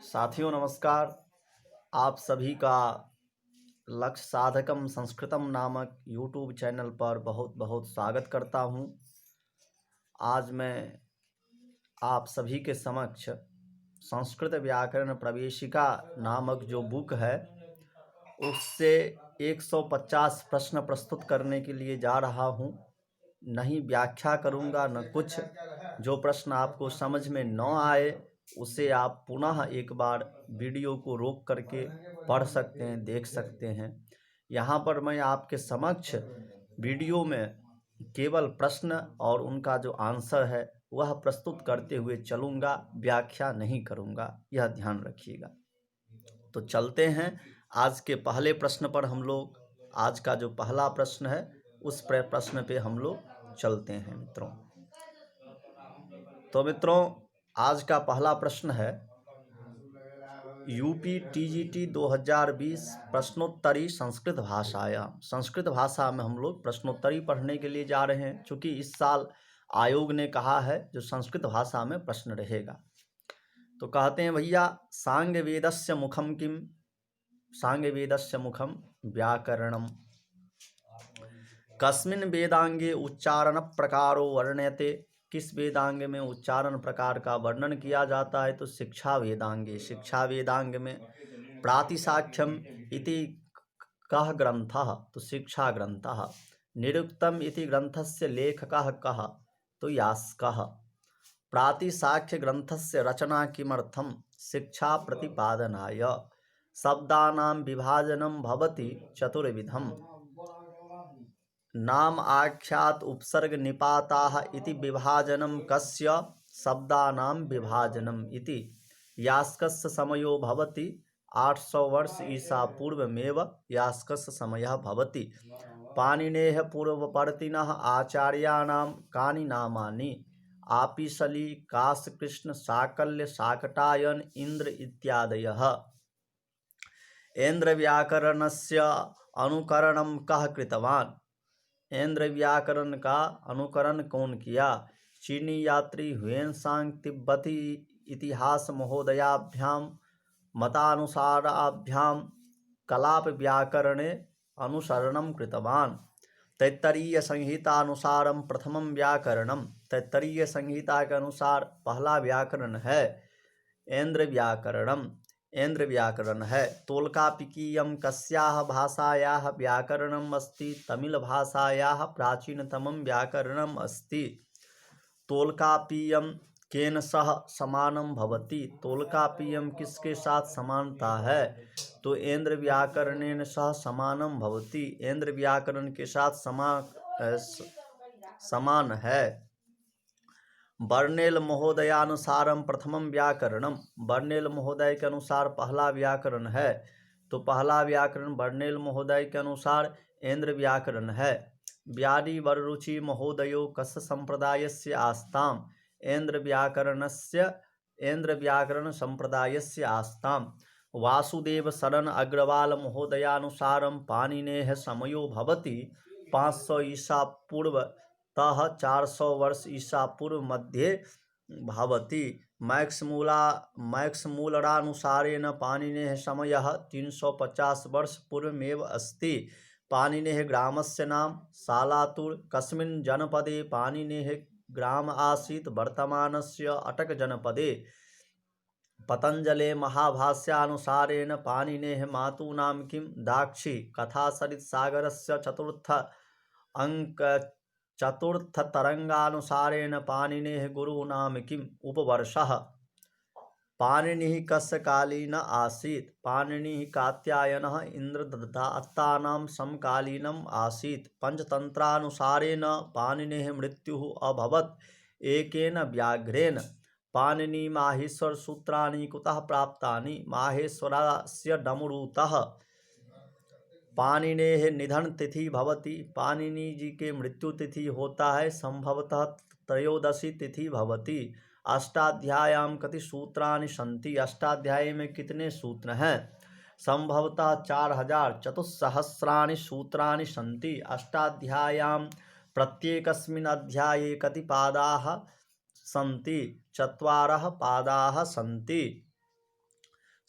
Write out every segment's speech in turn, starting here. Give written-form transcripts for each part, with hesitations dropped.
साथियों नमस्कार। आप सभी का लक्ष्य साधकम संस्कृतम नामक यूट्यूब चैनल पर बहुत बहुत स्वागत करता हूं। आज मैं आप सभी के समक्ष संस्कृत व्याकरण प्रवेशिका नामक जो बुक है उससे 150 प्रश्न प्रस्तुत करने के लिए जा रहा हूं। नहीं व्याख्या करूंगा न कुछ। जो प्रश्न आपको समझ में न आए उसे आप पुनः एक बार वीडियो को रोक करके पढ़ सकते हैं, देख सकते हैं। यहाँ पर मैं आपके समक्ष वीडियो में केवल प्रश्न और उनका जो आंसर है वह प्रस्तुत करते हुए चलूँगा, व्याख्या नहीं करूँगा, यह ध्यान रखिएगा। तो चलते हैं आज के पहले प्रश्न पर। हम लोग आज का जो पहला प्रश्न है उस प्रश्न पे हम लोग चलते हैं मित्रों। तो मित्रों आज का पहला प्रश्न है यूपी टीजीटी 2020 प्रश्नोत्तरी संस्कृत भाषायाम। संस्कृत भाषा में हम लोग प्रश्नोत्तरी पढ़ने के लिए जा रहे हैं, क्योंकि इस साल आयोग ने कहा है जो संस्कृत भाषा में प्रश्न रहेगा। तो कहते हैं भैया सांग वेदस्य मुखम किम, सांग वेदस्य मुखम व्याकरणम, कस्मिन् वेदांगे उच्चारण प्रकारो वर्ण्यते। किस वेदांग में उच्चारण प्रकार का वर्णन किया जाता है? तो शिक्षा वेदांगे, शिक्षा वेदांग में। प्रातिसाख्यम इति कः ग्रंथः, तो शिक्षा ग्रंथः। निरुक्तम इति ग्रंथस्य लेखकः कः? तो यास्कः। प्रातिसाख्य ग्रंथस्य रचना किमर्थम? शिक्षा प्रतिपादनाय। शब्दानां विभाजनं भवति चतुर्विधम्। नाम आख्यात उपसर्ग निपाताः इति विभाजनं कस्य? शब्दानां विभाजनम इति। यास्कस्य समयो भवति 800 वर्ष ईसा पूर्वमेव यास्कस्य समयः भवति। पाणिनेः पूर्ववर्तिनः आचार्याणां कानि नामानि? आपिशली, काशकृष्ण, साकल्य, शाकटायन, इंद्र इत्यादयः। ऐन्द्र व्याकरणस्य अनुकरणं कः कृतवान्? ऐन्द्र व्याकरण का अनुकरण कौन किया? चीनी यात्री ह्वेनसांग तिब्बती इतिहास महोदयाभ्यां मतानुसाराभ्यां कलाप व्याकरणे अनुसरणं कृतवान्। तैत्तरीय संहितानुसारं प्रथमं व्याकरणम। तैत्तरीय संहिता के अनुसार पहला व्याकरण है ऐन्द्र व्याकरणम, ऐन्द्र व्याकरण है। तोल्कापिकीयं कस्याः भाषायाः व्याकरणम् अस्ति? तमिल भाषायाः प्राचीनतमं व्याकरणम् अस्ति। तोल्कापीयं केन सह समानं भवति? तोल्कापीयं किसके साथ समानता है? तो ऐन्द्र व्याकरणेन सह समानं भवति, ऐन्द्र व्याकरण के साथ समान है। बर्नेल महोदयानुसारम प्रथमम व्याकरणम। बर्नेल महोदय के अनुसार पहला व्याकरण है, तो पहला व्याकरण बर्नेल महोदय के अनुसार ऐन्द्र व्याकरण है। ब्याडी वररुचि महोदयो कस्य संप्रदायस्य आस्ताम? ऐन्द्र व्याकरण संप्रदायस्य आस्ताम। वासुदेव शरण अग्रवाल महोदयानुसारम पाणिनेः समयो भवति 500 ईसा पूर्व तः 400 वर्ष ईसा पूर्व मध्ये भवति। मैक्स मूलरानुसारेण पाणिनेः समयः 350 वर्ष पूर्वमेव अस्ति। पाणिनेः ग्रामस्य नाम सालातुर। कस्मिन् जनपदे पाणिनेः ग्राम आसीत्? वर्तमानस्य अटक जनपदे। पतंजले महाभाष्यानुसारेण पाणिनेः मातु नाम किं? दाक्षी। कथासरित सागरस्य चतुर्थतरंगानुसारेण पाणिनेः गुरु नाम किं? उपवर्षः। पाणिनिः कस्य कालीन आसीत्? पाणिनिः कात्यायनः इंद्रदत्तानां समकालीनम् आसीत्। पंचतंत्रानुसारेण पाणिनेः मृत्युः अभवत् एकेन व्याघ्रेण। पाणिनि माहेश्वर सूत्राणि कुतः प्राप्तानि? माहेश्वरस्य डमरूतः। पाणिनेः निधन तिथि भवति? पाणिनि जी के मृत्यु तिथि होता है संभवतः त्रयोदशी तिथि भवति। अष्टाध्याय्यां कति सूत्राणि सन्ति? अष्टाध्यायी में कितने सूत्र हैं? संभवतः 4000 सूत्राणि सन्ति। अष्टाध्याय्यां प्रत्येकस्मिन् अध्याये कति पादाः सन्ति? 4 पादाः सन्ति।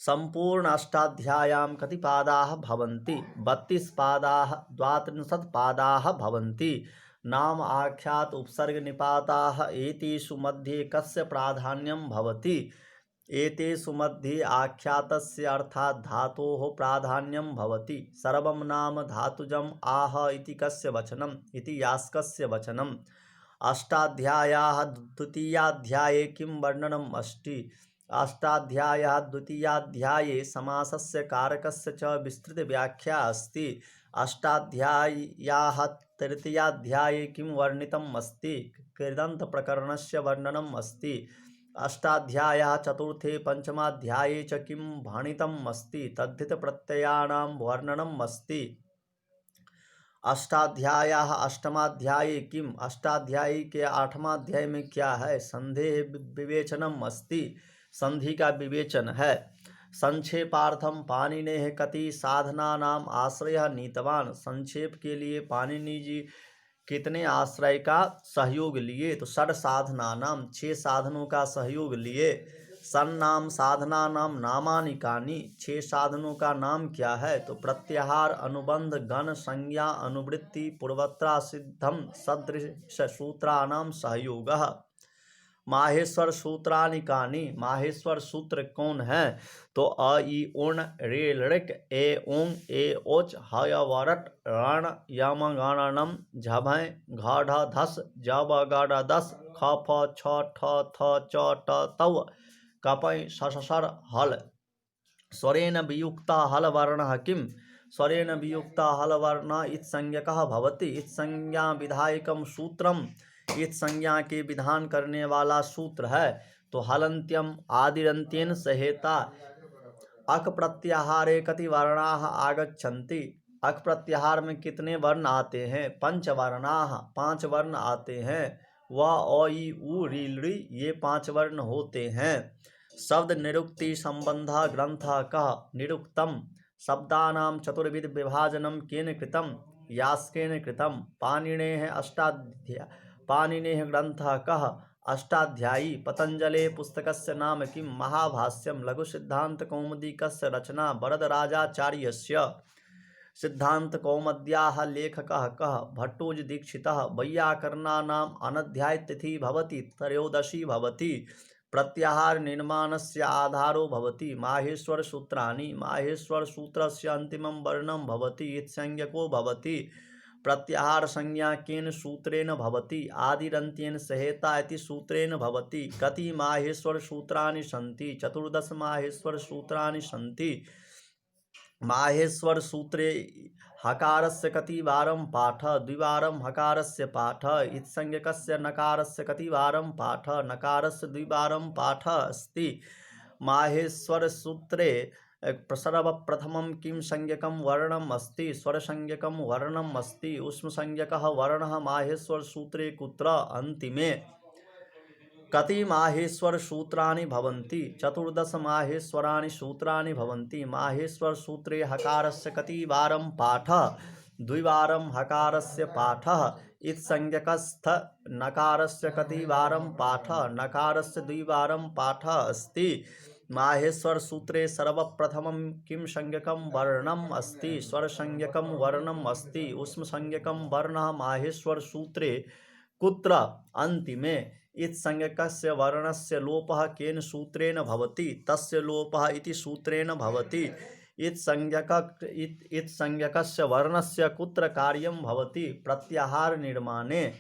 सम्पूर्ण अष्टाध्याय्यां कति पादाः भवन्ति? 32 पादाः 32 पादाः भवन्ति। नाम आख्यात उपसर्ग निपाताः एतेषु मध्ये कस्य प्राधान्यं भवति? एतेषु मध्ये आख्यातस्य अर्थात् धातोः प्राधान्यं भवति। सर्वं नाम धातुजम् आह इति कस्य वचनम्? इति यास्कस्य वचनम्। अष्टाध्याय्याः द्वितीयाध्याये किं वर्णनम् अस्ति? अष्टाध्याय्याः द्वितीयाध्याये समासस्य कारकस्य च विस्तृतव्याख्या अस्ति। अष्टाध्याय्याः तृतीयाध्याये किं वर्णितम् अस्ति? कृदन्तप्रकरणस्य वर्णनम् अस्ति। अष्टाध्याय्याः चतुर्थे पञ्चमाध्याये च किं भणितम् अस्ति? तद्धितप्रत्ययानां वर्णनम् अस्ति। अष्टाध्याय्याः अष्टमाध्याये किम? अष्टाध्यायी के 8वां अध्याय में क्या है? संदेह विवेचनम अस्ति। संधि का विवेचन है। संक्षेपार्थम पाणिनेः कति साधनानाम आश्रयः नीतवान? संक्षेप के लिए पाणिनि जी कितने आश्रय का सहयोग लिए? तो षड साधनानाम 6 साधनों का सहयोग लिए। सन्नाम साधना नाम नामानि कानि? 6 साधनों का नाम क्या है? तो प्रत्याहार, अनुबंध, गण, संज्ञा, अनुवृत्ति, पूर्वत्रा सिद्धम, सदृश सूत्राणाम सहयोगः। माहेश्वर सूत्रानि कानि? माहेश्वर सूत्र कौन है? तो अ ई उण रे ऋक ए ओंग ए ओच हय वरट रण यम गणनम झभय घ ढ धस जब गड़ दस ख फ छ ठ थ च ट तव कपय ससर हल। स्वरेण वियुक्ता हल वर्णः किम? स्वरेण वियुक्ता हल वर्ण इत्संज्ञकः भवति। इत्संज्ञा विधायकम सूत्रम, इत संज्ञा के विधान करने वाला सूत्र है। तो हलंत्यम आदिरंत्येन सहेता। अक प्रत्याहारे कति वर्णाः आगच्छन्ति? अक प्रत्याहार में कितने वर्ण आते हैं? पंचवर्णाः, 5 वर्ण आते हैं। व अ ई उ री लृ ये 5 वर्ण होते हैं। शब्द निरुक्ति संबंध ग्रंथ कः? निरुक्तम। शब्दानां चतुर्विध विभाजनम केन कृतम? यास्केन कृतम। पाणिनेः ग्रंथः कः? अष्टाध्यायी। पतंजले पुस्तकस्य नाम किं? महाभाष्यम। लघुसिद्धान्तकौमुदीकस्य रचना वरदराजाचार्यस्य। सिद्धान्तकौमुद्याः लेखकः कः? भट्टोजीदीक्षितः। वैयाकरणानाम् अनध्यायतिथिः भवति, त्रयोदशी भवति। प्रत्याहार निर्माणस्य आधारो भवति। माहेश्वर सूत्राणि। माहेश्वर सूत्रस्य अन्तिमं वर्णं भवति, इत्संज्ञको भवति। प्रत्याहार संज्ञा केन सूत्रेण भवति? आदिरन्त्येन सहेता इति सूत्रेण भवति। कति माहेश्वर सूत्राणि सन्ति? 14 माहेश्वर सूत्राणि सन्ति। माहेश्वर सूत्रे हकारस्य कतिवारं पाठः? द्विवारं हकारस्य पाठः। इत्संज्ञकस्य नकारस्य कतिवारं पाठः? नकारस्य द्विवारं पाठः अस्ति। माहेश्वर सूत्रे सर्वप्रथमं किं संज्ञकं वर्णम् अस्ति? स्वरसंज्ञकं वर्णम् अस्ति। उष्मसंज्ञकः वर्णः माहेश्वर सूत्रे कुत्र? अन्तिमे। कति माहेश्वर सूत्राणि भवन्ति? 14 माहेश्वराणि सूत्राणि भवन्ति। माहेश्वर सूत्रे हकारस्य कतिवारं पाठः? द्विवारं हकारस्य पाठः। इत्संज्ञकस्थ नकारस्य कतिवारं पाठः? नकारस्य द्विवारं पाठः अस्ति। माहेश्वर सूत्रे सर्वप्रथमं किं संज्ञकं वर्णम् अस्ति? स्वरसंज्ञकं वर्णम् अस्ति। उष्मसंज्ञकं वर्णः माहेश्वर सूत्रे कुत्र? अन्तिमे। इत्संज्ञकस्य वर्णस्य लोपः केन सूत्रेण भवति? तस्य लोपः इति सूत्रेण भवति। इत्संज्ञकस्य वर्णस्य कुत्र कार्यं भवति? प्रत्याहार निर्माणे।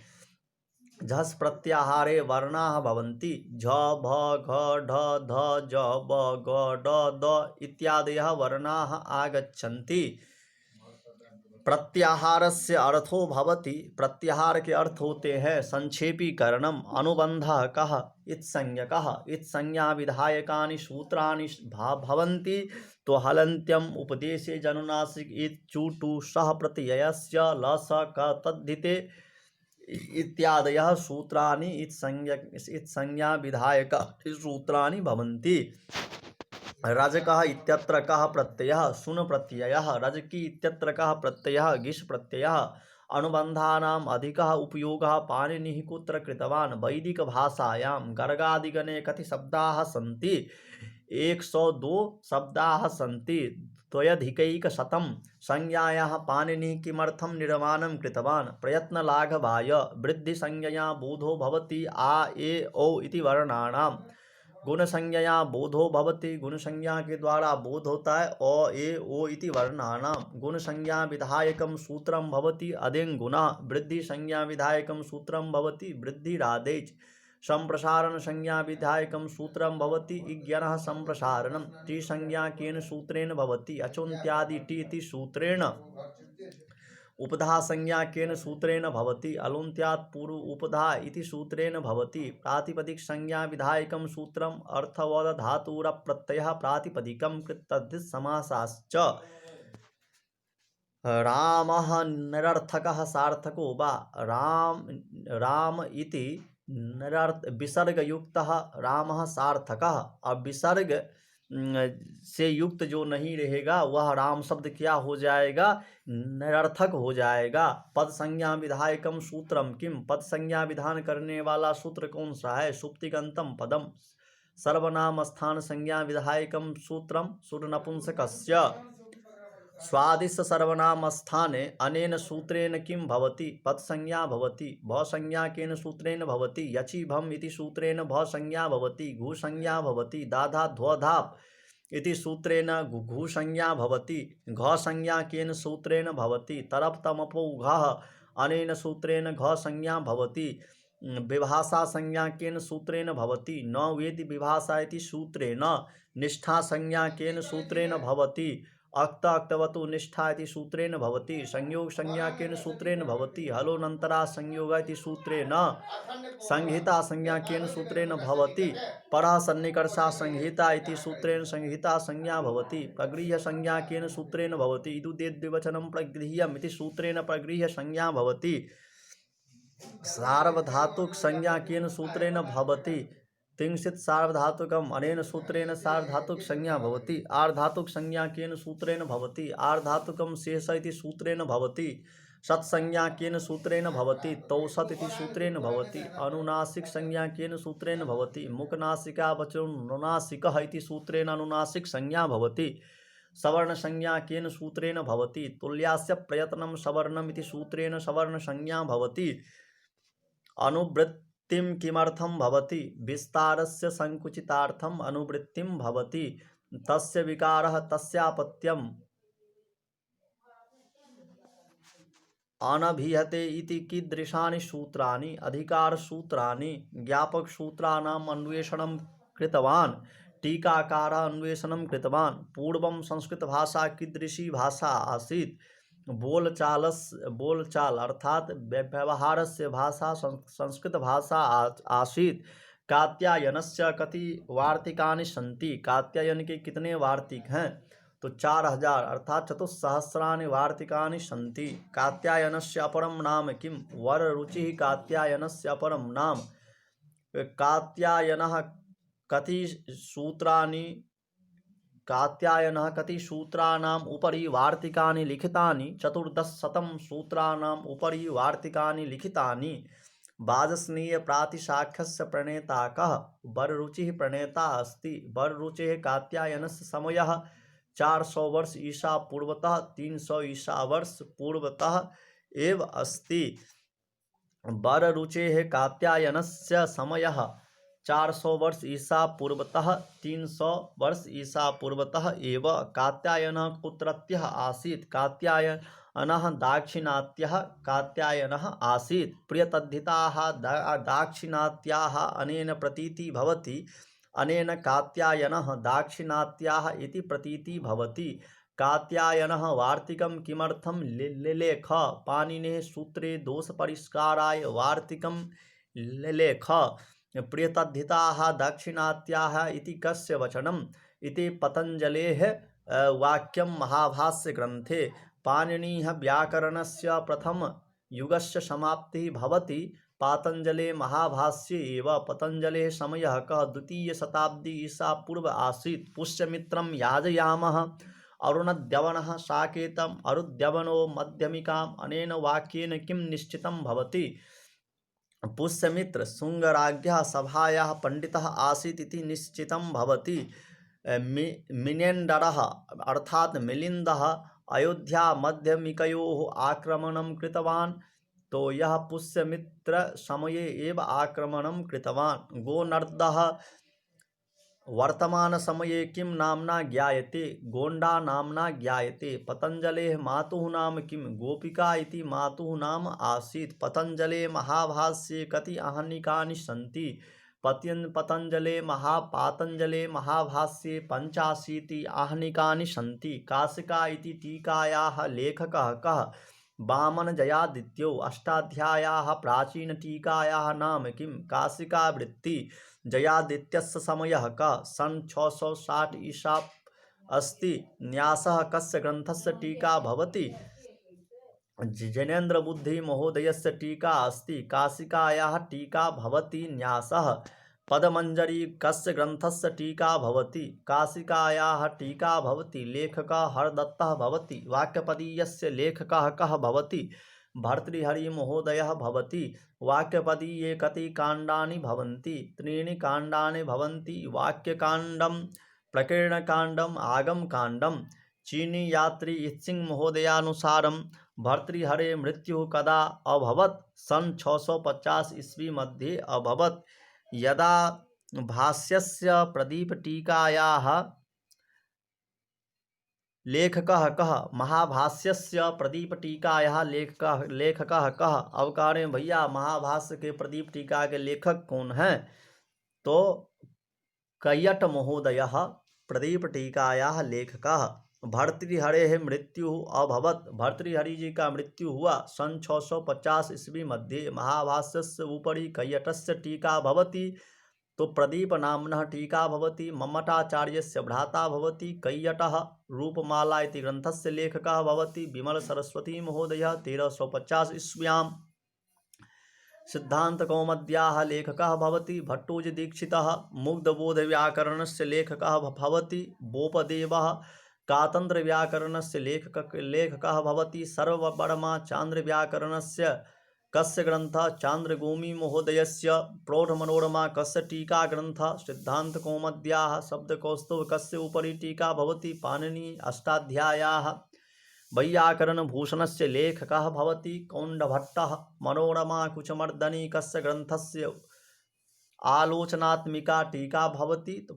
झस् प्रत्याहारे वर्णाः भवन्ति। झ भ घ ढ ध ज ब ग ड द इत्यादयः वर्णाः आगच्छन्ति। प्रत्याहारस्य अर्थो भवति। प्रत्याहार के अर्थ होते हैं संक्षेपीकरणम। अनुबंधः कः? इत्संज्ञकः। इत्संज्ञा विधायकानि सूत्राणि भवन्ति। तो हलन्त्यम उपदेशे जनुनासिक इच्चुटु सह प्रत्ययस्य लस क तद्धिते इत्यादयः सूत्राणि इत्संज्ञा विधायकानि सूत्राणि भवन्ति। रजकः इत्यत्र कः प्रत्ययः? सुन प्रत्ययः। रजकी इत्यत्र कः प्रत्ययः? गिष् प्रत्ययः। अनुबन्धानाम् अधिकः उपयोगः पाणिनिः कुत्र कृतवान्? वैदिक भाषायां। गर्गादिगणे कति शब्दाः सन्ति? 102 शब्दाः सन्ति। त्वयधिकैकशतं संज्ञायाः पाणिनिः किमर्थं निर्माणं कृतवान्? प्रयत्नलाघवाय। वृद्धिसंज्ञया बोधो भवति आ ए औ इति वर्णानां। गुणसंज्ञया बोधो भवति, गुणसंज्ञा के द्वारा बोध होता है अ ए ओ इति वर्णानां। गुणसंज्ञा विधायकं सूत्रं भवति अदिङ् गुणः। वृद्धिसंज्ञा विधायकं सूत्रं भवति वृद्धिरादेच्। संप्रसारण संज्ञा विधायकं सूत्रं भवति इज्ञनः संप्रसारणं। टी संज्ञा केन सूत्रेण भवति? अचोन्त्यादि टी इति सूत्रेण। उपधा संज्ञा केन सूत्रेण भवति? अलुन्त्यात् पूर्व उपधा इति सूत्रेण भवति। प्रातिपदिक संज्ञा विधायकं सूत्रम् अर्थवदधातुरप्रत्ययः प्रातिपदिकं कृत्तद्धित समासाश्च। रामः निरर्थकः सार्थको वा? राम इति विसर्गयुक्तः रामः सार्थकः। अब विसर्ग से युक्त जो नहीं रहेगा वह राम शब्द क्या हो जाएगा? निरर्थक हो जाएगा। पद संज्ञा विधायकम सूत्रम किम? पद संज्ञा विधान करने वाला सूत्र कौन सा है? सुप्तिगंतम पदम। सर्वनाम स्थान संज्ञा विधायकम सूत्रम सुर नपुंसकस्य। स्वादिष्ट सर्वनाम स्थाने अनेन सूत्रेण किं भवति? पद संज्ञा भवति। भ संज्ञा केन सूत्रेण भवति? यचि भम इति सूत्रेण भ संज्ञा भवति। घु संज्ञा भवति। दाधा ध्वधाप इति सूत्रेण घु संज्ञा भवति। घ संज्ञा केन सूत्रेण भवति? तरप तमपो घः अनेन सूत्रेण घ संज्ञा भवति। विभाषा संज्ञा केन सूत्रेण भवति? न वेति विभाषा इति सूत्रेण। निष्ठा संज्ञा केन सूत्रेण भवति? अक्त अक्तवतु निष्ठा इति सूत्रेण भवति। संयोग संज्ञा केन सूत्रेण भवति? हलोनन्तरा संयोग इति सूत्रेण। संहिता संज्ञा केन सूत्रेण भवति? परः सन्निकर्षा संहिता इति सूत्रेण संहिता संज्ञा भवति। प्रगृह्य संज्ञा केन सूत्रेण भवति? इदुद्विवचनं प्रगृह्यम् इति सूत्रेण प्रगृह्य संज्ञा भवति। सार्वधातुक संज्ञा केन सूत्रेण भवति? तिंसित सार्वधातुकम अनेन सूत्रेण सार्वधातुक संज्ञा भवति। आर्धातुक संज्ञा केन सूत्रेण भवति? आर्धातुकम शेष इति सूत्रेण भवति। सत् संज्ञा केन सूत्रेण भवति? तौसत् इति सूत्रेण भवति। अनुनासिक संज्ञा केन सूत्रेण भवति? मुखनासिका वचोनुनासिकः इति सूत्रेण अनुनासिक संज्ञा भवति। सवर्ण संज्ञा केन सूत्रेण भवति? तुल्यास्य प्रयत्नं सवर्णम् इति सूत्रेण सवर्ण संज्ञा भवति। अनुवृत्तिं किमर्थं भवति? विस्तारस्य संकुचितार्थम् अनुवृत्तिं भवति। तस्य विकारः तस्यापत्यम् अनभिहते इति कीदृशानि सूत्राणि? अधिकारसूत्राणि। ज्ञापकसूत्राणाम् अन्वेषणं कृतवान्। टीकाकारः अन्वेषणं कृतवान्। पूर्वं संस्कृतभाषा कीदृशी भाषा आसीत्? बोलचाल अर्थात व्यवहारस्य भाषा संस्कृत भाषा आसीत्। कात्यायनस्य कति वार्तिकानि सन्ति? कात्यायन के कितने वार्तिक हैं? तो 4000 अर्थात चतुस्सहस्राणि वार्तिकानि सन्ति। कात्यायनस्य अपरं नाम किं? वररुचिः कात्यायनस्य अपरं नाम। कात्यायनः कति सूत्राणि कात्यायनः कति सूत्राणाम् उपरि वार्तिकानि लिखितानि? 1400 सूत्राणाम् उपरि वार्तिकानि लिखितानि। वाजस्नेय प्रातिशाख्यस्य प्रणेता कः? वररुचिः प्रणेता अस्ति। वररुचेः कात्यायनस्य समयः 400 वर्ष ईसा पूर्वतः 300 ईसा वर्ष पूर्वतः एव अस्ति। वररुचेः कात्यायनस्य समयः 400 वर्ष ईसा पूर्वतः 300 वर्ष ईसा पूर्वतः एव। कात्यायनः कुत्रत्यः आसीत्? कात्यायनः दाक्षिणात्यः कात्यायनः आसीत्। प्रियतद्धिताः दाक्षिणात्याः अनेन प्रतीतिः भवति। अनेन कात्यायनः दाक्षिणात्याः इति प्रतीतिः भवति। कात्यायनः वार्तिकं किमर्थं लिलेख? पाणिनेः सूत्रे दोषपरिष्काराय वार्तिकं लिलेख। प्रियतद्धिताः दाक्षिणात्याः इति कस्य वचनम्? इति पतञ्जलेः वाक्यं महाभाष्यग्रन्थे। पाणिनिः व्याकरणस्य प्रथमयुगस्य समाप्तिः भवति पातञ्जले महाभाष्ये एव। पतञ्जलेः समयः कः? 2य शताब्दी ईसा पूर्व आसीत्। पुष्यमित्रं याजयामः अरुणद्यवनः साकेतम् अरुद्यवनो मध्यमिकाम्। अनेन वाक्येन किं निश्चितं भवति? पुष्यमित्र शुंगराज्ञः सभायाः पंडितः आसीत् इति निश्चितं भवति। मिनेण्डरः अर्थात मिलिन्दः अयोध्या मध्यमिकयोः आक्रमणं कृतवान्। तो यह पुष्यमित्र समये एव आक्रमणं कृतवान्। गोनर्दः वर्तमान समये किं नाम्ना ज्ञायते? गोंडा नाम्ना ज्ञायते। पतंजलेः मातुः नाम किं? गोपिका इति मातुः नाम आसीत्। पतंजले महाभाष्ये कति आहनिकानि सन्ति? पतंजले महाभाष्ये 85 आहनिकानि सन्ति। काशिका इति टीकायाः लेखकः कः? वामनजयादित्यो। अष्टाध्याय्याः प्राचीनटीकायाः नाम किं? काशिकावृत्ति। जयादित्यस्य समयः कः? सन 660 ईसा अस्ति। न्यासः कस्य ग्रन्थस्य टीका भवति? जैनेन्द्र बुद्धि महोदयस्य टीका अस्ति। काशिकायाः टीका भवति। न्यासः। पदमञ्जरी कस्य ग्रन्थस्य टीका भवति? काशिकायाः टीका भवति। लेखकः हरदत्तः भवति। वाक्यपदीयस्य लेखकः कः भवति? भर्तृहरिमहोदयः भवति। वाक्यपदीये कति काण्डानि भवन्ति? 3 काण्डानि भवन्ति। वाक्यकाण्डं, प्रकीर्णकाण्डम्, आगमकाण्डम्। चीनी यात्री इत्सिंह महोदयानुसारं भर्तृहरेः मृत्युः कदा अभवत्? सन 650 ईस्वी मध्ये अभवत्। यदा भाष्यस्य प्रदीपटीकायाः लेखकः कः? महाभाष्यस्य प्रदीपटीकायाः लेखकः कः? अवकारें भैया, महाभाष्य के प्रदीप टीका के लेखक कौन हैं? तो कैयट महोदयः प्रदीप टीकायाः लेखकः। भर्तृहरेः मृत्युः अभवत्। भर्तृहरि जी का मृत्यु हुआ सन 650 ईस्वी मध्ये। महाभाष्यस्य उपरि कैयटस्य टीका भवति। तो प्रदीप नाम्नः टीका भवति। मम्मटाचार्यस्य भ्राता भवति कैयटः। रूपमाला इति ग्रन्थस्य लेखकः भवति विमल सरस्वती महोदयः 1350 ईस्व्यां। सिद्धान्तकौमुद्याः लेखकः भवति भट्टोजीदीक्षितः। मुग्धबोधव्याकरणस्य लेखकः भवति बोपदेवः। कातन्त्रव्याकरणस्य लेखकः भवति सर्ववर्मा। चान्द्रव्याकरणस्य कस्य ग्रन्थः? चान्द्रगोमी महोदयस्य। प्रौढमनोरमा कस्य टीका ग्रन्थः? सिद्धान्तकौमुद्याः। शब्दकौस्तुभ कस्य उपरि टीका भवति? पाणिनि अष्टाध्याय्याः। वैयाकरणभूषणस्य लेखकः भवति कौण्डभट्टः। मनोरमा कुचमर्दनी कस्य ग्रन्थस्य आलोचनात्मिका टीका भवति? तो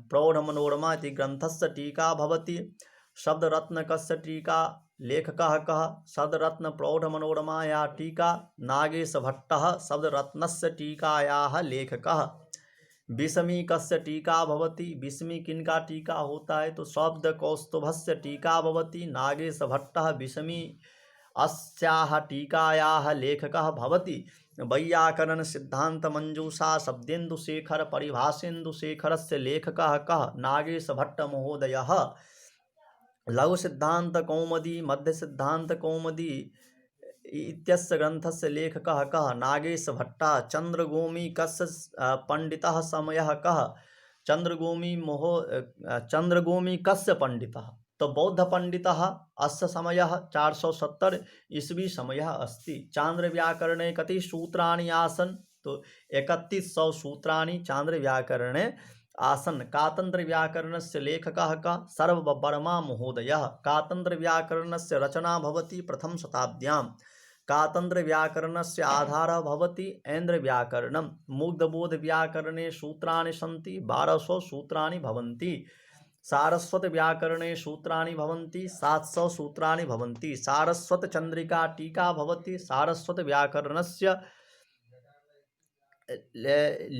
प्रौढमनोरमा इति ग्रन्थस्य टीका भवति। शब्दरत्न कस्य टीका लेखकः कः? शब्दरत्न प्रौढमनोरमायाः टीका। नागेशभट्टः शब्दरत्नस्य टीकायाः लेखकः। विषमी कस्य टीका भवति? विषमी किनका टीका होता है? तो शब्दकौस्तुभस्य टीका भवति। नागेशभट्टः विषमी अस्याः टीकायाः लेखकः भवति। वैयाकरण सिद्धांत मंजूषा शब्देन्दुशेखर परिभाषेन्दुशेखरस्य लेखकः कः? नागेशभट्ट महोदयः। लघु सिद्धांत कौमुदी मध्य सिद्धांत कौमुदी इत्यस्य ग्रन्थस्य लेखकः कः? नागेशभट्टः। चंद्रगोमी कस्य पंडितः? समयः कः? चंद्रगोमी कस्य पंडितः? तो बौद्ध पंडितः। अस्य समयः 470 ईस्वी समयः अस्ति। चान्द्रव्याकरणे कति सूत्राणि आसन्? तो 3100 सूत्राणि चान्द्रव्याकरणे आसन्। कातन्त्रव्याकरणस्य लेखकः कः? सर्ववर्मा महोदयः। कातन्त्रव्याकरणस्य रचना भवति प्रथम शताब्द्यां। कातन्त्रव्याकरणस्य आधारः भवति ऐन्द्रव्याकरणं। मुग्धबोधव्याकरणे सूत्राणि सन्ति 1200 सूत्राणि भवन्ति। सारस्वतव्याकरणे सूत्राणि भवन्ति 700 सूत्राणि भवन्ति। सारस्वतचन्द्रिका टीका भवति। सारस्वतव्याकरणस्य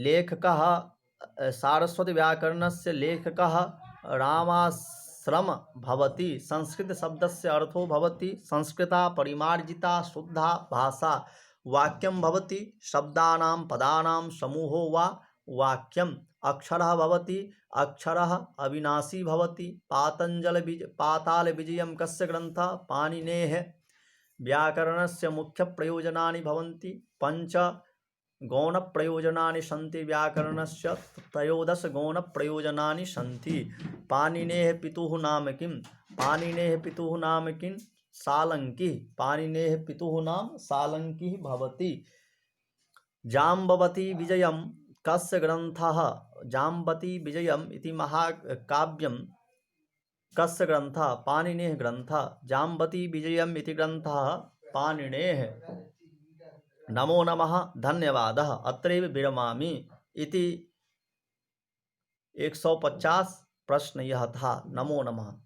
लेखकः सारस्वतव्याकरणस्य लेखकः रामाश्रम भवति। संस्कृतशब्दस्य अर्थो भवति संस्कृता परिमार्जिता शुद्धा भाषा। वाक्यं भवति शब्दानां पदानां समूहो वा वाक्यम्। अक्षरः भवति अक्षरः अविनाशी भवति। पातालविजयं कस्य ग्रन्थः? पाणिनेः। व्याकरणस्य मुख्यप्रयोजनानि भवन्ति 5 गौणप्रयोजनानि सन्ति। व्याकरणस्य 13 गौणप्रयोजनानि सन्ति। पाणिनेः पितुः नाम किं? पाणिनेः पितुः नाम किं? सालङ्किः। पाणिनेः पितुः नाम सालङ्किः भवति। जाम्बवती विजयं कस्य ग्रन्थः? जाम्बती विजयम इति महाकाव्यम कस्य ग्रन्थः? पाणिनेः ग्रन्थः। जाम्बती विजयम इति ग्रन्थः पाणिनेः। नमो नमः, धन्यवादः, अत्रैव विरमामि इति 150 प्रश्न यह था। नमो नमः।